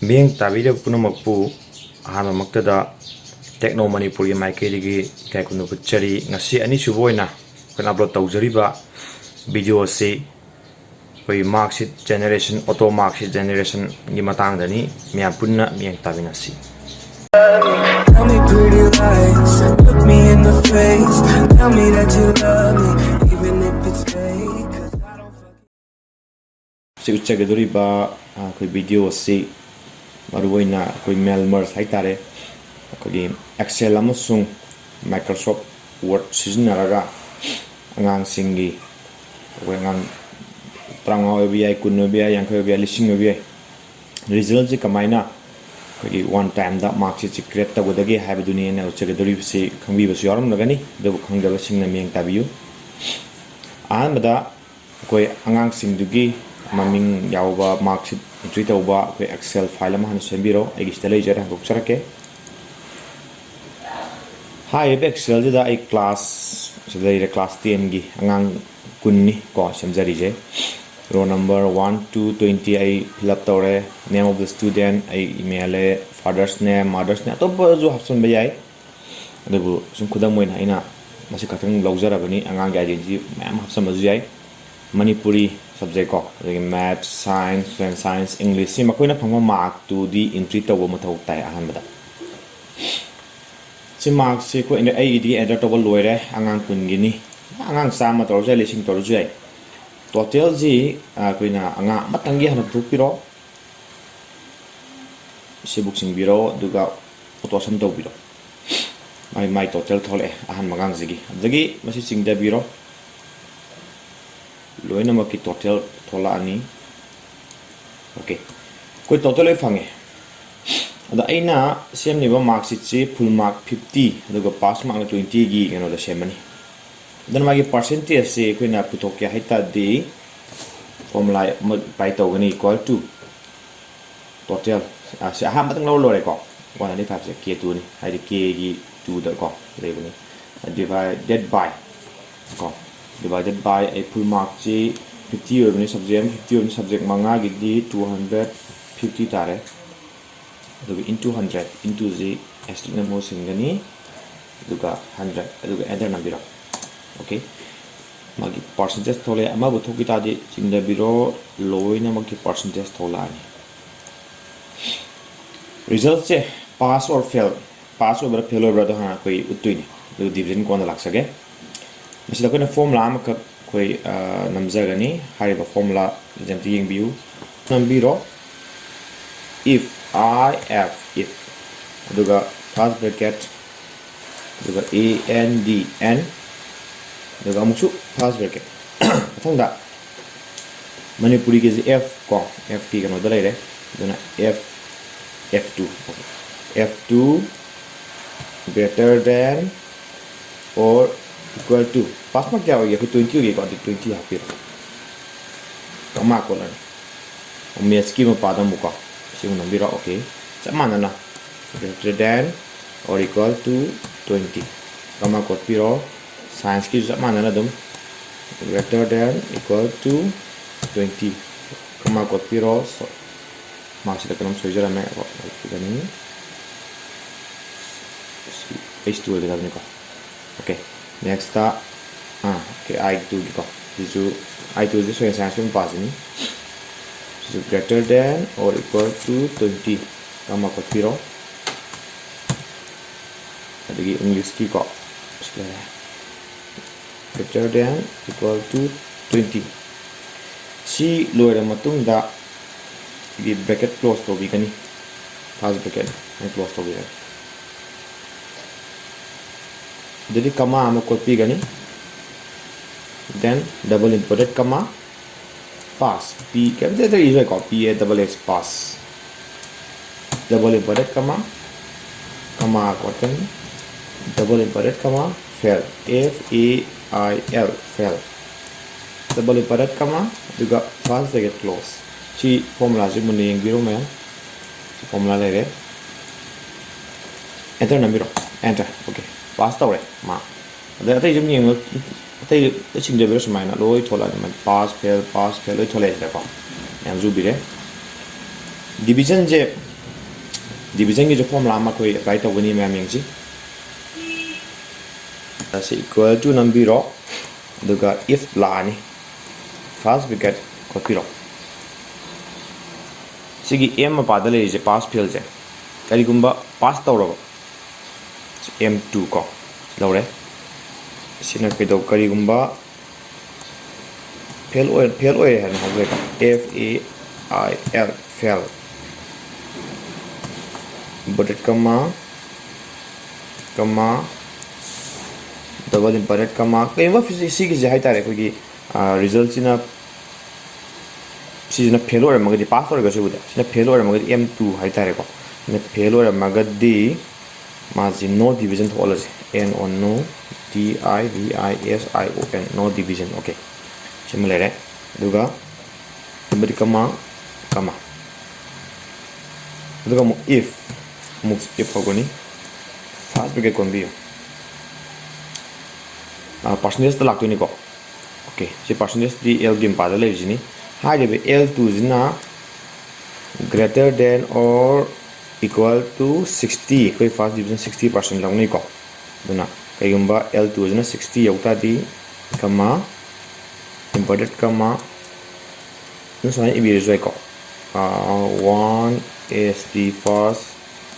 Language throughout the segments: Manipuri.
Ming tabida punamakpu ahama maktada Techno Manipuri maikaidagi kaikunu putchari ngasi ani suboina kana upload tawjariba video se koi marksheet generation auto marksheet generation gi matangdani miyam punna miyang tabinasi. Tell me pretty lies, look me in the face, tell me that you love me, even if it's fake, 'cause I don't fucking Sigutchagaduriba koi video se maruina koi Melmers haitare koi Excel amasung Microsoft Word sizinaraga angang singi koi angang tranga obi kun obi yang obi lising obi result ji kamaina koi one time da marks ji create tabudagi habiduni na uchagaduri se khangbi basu yaram lagani do khangdaba singna miyang tabiyu anbada koi angang singdugi maming yauba marksheet entry tauba koi Excel file ama han sembiro ai gistale jara bukcharake hai Excel da ai class sedai class 10 gi angang kunni ko semjari je row number 1 to 20 ai fill up tore name of the student ai email e father's name mother's name to jo hapson be yai adubu sum khudam moina ina masi khathang lawjarabani angang ga ji ma'am hapsam ju yai Manipuri subject ko math science science English si makoina phangma mark to di entry tawo mathau tai ahan bada si mark si ko ina ai di enter tawo loire angang kun gini angang sama tor je lising tor ju ai total ji koina anga matangi hana thupiro si booking biro duga photo sam to biro mai total thole ahan magang jigi masi singda biro loina maki total thola ani okay koi total e fange ada aina sem ni ba mark sheet chi full mark 50 aduga pass mark 20 gi geno da semani dan magi percentage se koina putokya haita di formula pai to gani equal to total se ha matang lo lo re ko 195 se k2 ni hai di k gi 2 da ko le bani divided by ko divided by a full mark chi 50 or subject 50 or subject manga gidi 250 tare aduga into 100 into z estimate mo singani aduga 100 aduga enter nabira okay magi percentage thole ama bu thoki ta di singda biro loina magi percentage thola ani result che pass or fail pass or fail or da ha koi uttuini do division ko na laksage masida ko na formula am ka koi namjagani hariba formula jamti yeng view nambiro if if aduga first bracket aduga and aduga amusu first bracket thongda Manipuri ke f ko ft kano da laire duna f2 f2 greater than or equal to pass mark kya hoga 20 hogi ko 20 hapir kama ko lan mes ki ma padam buka sing nambira okay samana na greater than or equal to 20 kama ko piro science ki samana na dum greater than equal to 20 kama ko piro so masih dalam sojara me ko gani h2 de ni ko okay next okay I2 ko this I2 is so science में पास नहीं so greater than or equal to 20 kama ko piro adagi English ki ko greater than equal to 20 si loira matung da di bracket close to bi kani first bracket and close to bi jadi comma am copy gani then double inverted comma pass p can there is a copy a double s pass double inverted comma cotton double inverted comma fail f a I l fail double inverted comma juga first bracket close si formula si muni yang biru mel si formula lere enter nambiro enter okay pass tawre ma ada tai jum yeng tai ching de biro smai na loi thola man pass fail loi thole da ko yang zu bire division je division gi formula ma koi apply tawgani ma mingji as equal to nambiro duga if la ni first bracket copy ro sigi m ma padale je pass fail je kari gumba pass tawro m2 ko lawre sina ke do kari gumba fail oil han hawe ka f a I l fail inverted comma double inverted comma kayma sigi je hai tare kogi result sina sina fail or magadi pass or ga se buda sina fail or magadi m2 hai tare ko ne fail or magadi ma ji no division thology n on no d I v I s I o n no division okay similar duga inverted comma duga if hogoni first bracket kon biyo percentage ta lakto ni ko okay se percentage di l dim pa da le jini ha de l2 jina greater than or equal to 60 koi first division 60% lang ni ko duna kayumba l2 jina 60 yauta di comma inverted comma no so I be result ko 1 is the first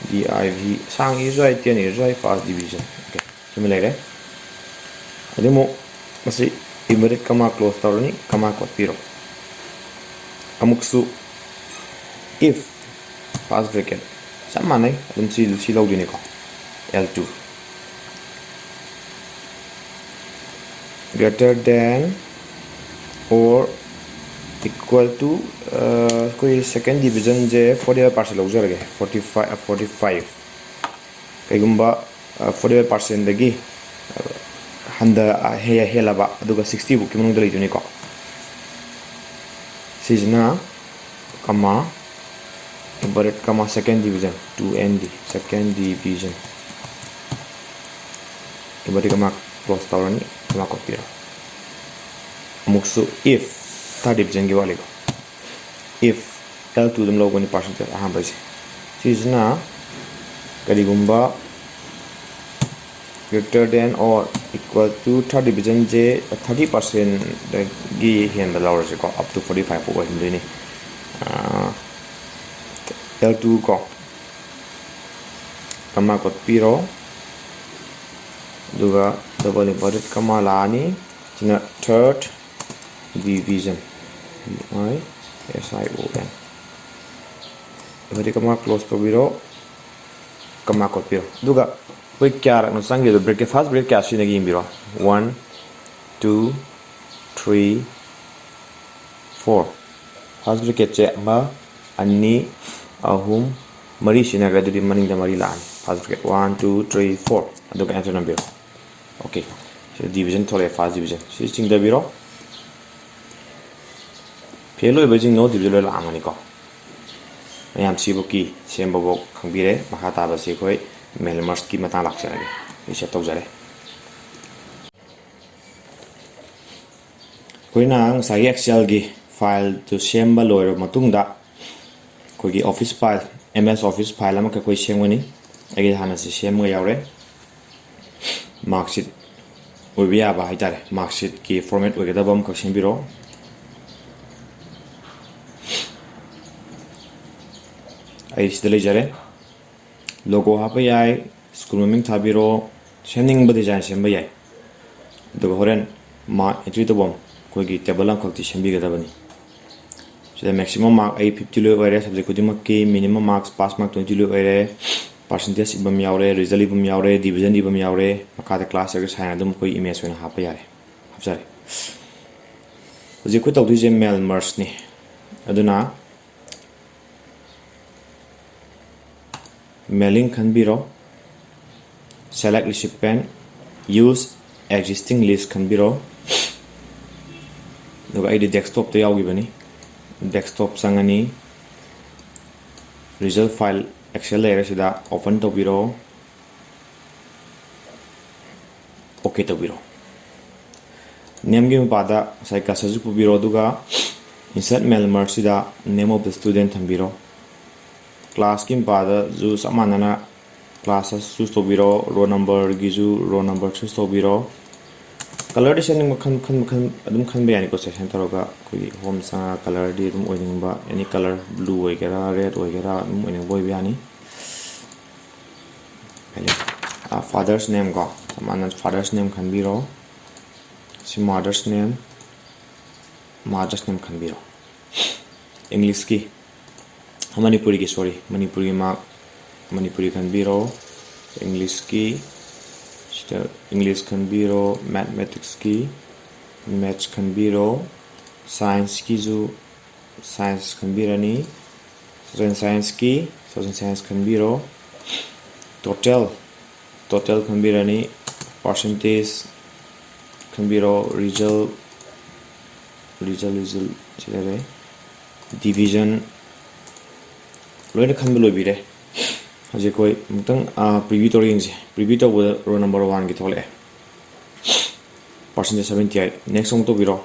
div sang is right ten is right first division okay similar ademo masi inverted comma close tawni comma ko piro amuksu if first bracket samane adum si logini ko l2 greater than or equal to koi second division je 45% logjar ge 45 kaigumba 45% dagi handa helaba aduga 60 bu kimunung dali tuni ko sijna comma inverted comma second division 2nd second division inverted comma close tawrani comma kopira muksu if third division gi wali ko if l2 dum logo ni percentage aham bai sijna kadigumba greater than or equal to third division je 30% gi hen da lower je ko up to 45 ko hin ni l2 ko comma ko piro duga double inverted comma lani china third division I s I o n inverted comma close to biro comma ko piro duga koi kya no sangi do break first break kya sine gi biro 1 2 3 4 first break che ma ani ahum mari sina ga di maning da mari la first break 1 2 3 4 aduga answer number okay so division thole first division si ching da biro फेलो एबजिंग नो दिबिजल लामनि को मैम सिबुकी सेमबो खंबिरे महा ताबसे खोय मेलमर्स की मता लाक्सरगे इसे तौजरे कोइना साइ एक्सेल गी फाइल तो सेमबा लोयर मतुंगदा कोगी office file MS office file अमा कोइ सेमगनि एगे हाना से सेमगा यावरे मार्कशीट ओबिया बा हाइतारे मार्कशीट की फॉर्मेट ओगेदा बम कक्सन बिरो आई जरे लोगो हाप याय स्कूल ममिंग थाबिरो सेनिंग बदे जाय सेम याय दो होरेन मा एंट्री तो बम कोई table um खक्ति सेमबी गदबनी so maximum mark ai 50 lo ore subject ko dimak ki minimum marks pass mark 20 lo ore percentage ibam yaure result ibam yaure division ibam yaure makada class er saina dum koi image wena hapa yare hapsare je ko tawdi je mail merge ni aduna mailing khan biro select recipient use existing list khan biro do ai desktop to yawi bani desktop sangani result file excel layer sida open to biro okay to biro name gi pada sai ka saju pu biro duga insert mail merge sida name of the student thambiro class ki pada ju samanana class choose to biro row number gi ju row number choose to biro color di setting khan adum khan be yani ko section taroga koi home sa color di dum oining ba any color blue oigera red oigera dum oining boy yani father's name go samana father's name khan biro si mother's name khan biro english ki manipuri ki sorry manipuri ma manipuri khan biro english ki english khan biro mathematics ki maths khan biro science ki ju science khan birani social science ki social science khan biro total khan birani percentage khan biro result chilare division loina khan bilo bire haje koi mutang preview to range preview to row number 1 ki thole percentage 78 next song to biro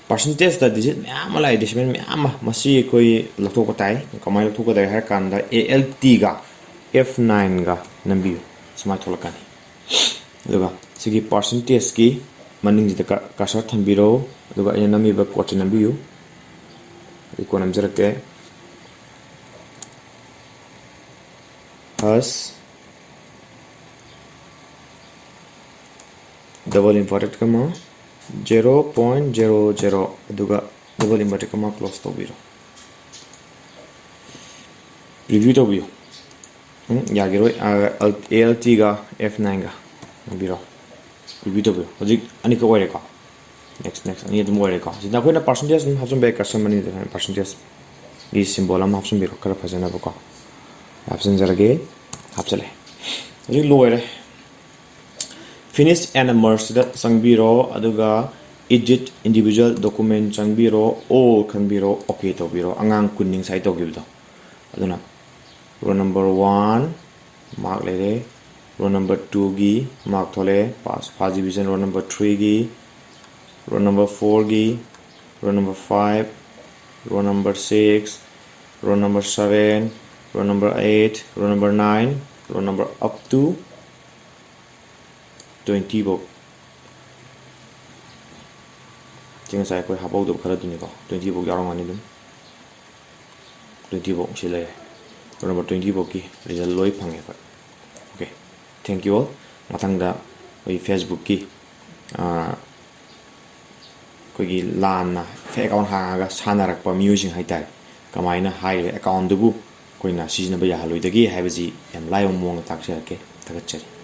percentage da digit myam lai decimal myam masi koi lathok ko tai kamai lathok ko dai har kan da alt ga f9 ga nambi smart tholakani duga sigi percentage ki maning ji da kasar thambiro duga ina nami ba quote nambiu iko namjarake has double inverted comma 0.00 aduga double inverted comma close to biro review to view yagiro alt ga f9 ga biro review to view hojik ani ko oire ko next ani dum oire ko jina koina percentage dum hapson be custom mani de percentage is symbol am hapson biro kala phajana ko option jarage hapchale hojik loire finish and merge da sangbiro aduga edit individual document changbiro all khanbiro okay to biro angang kunning sai to gibdo aduna row number 1 mark lere row number 2 gi mark thole pass first division row number 3 gi row number 4 gi row number 5 row number 6 row number 7 row number 8 row number 9 row number up to 20 book jinga sai koi habau do khara duni ko 20 book yarong ani dum 20 book sile row number 20 book ki result loi phange ko okay thank you all mathang da oi facebook ki koi gi lan na fake account ha ga sanarak pa musing hai tai kamaina hai account dubu koina season ba ya haloi dagi haibaji yam lai mong tak ke tagat chari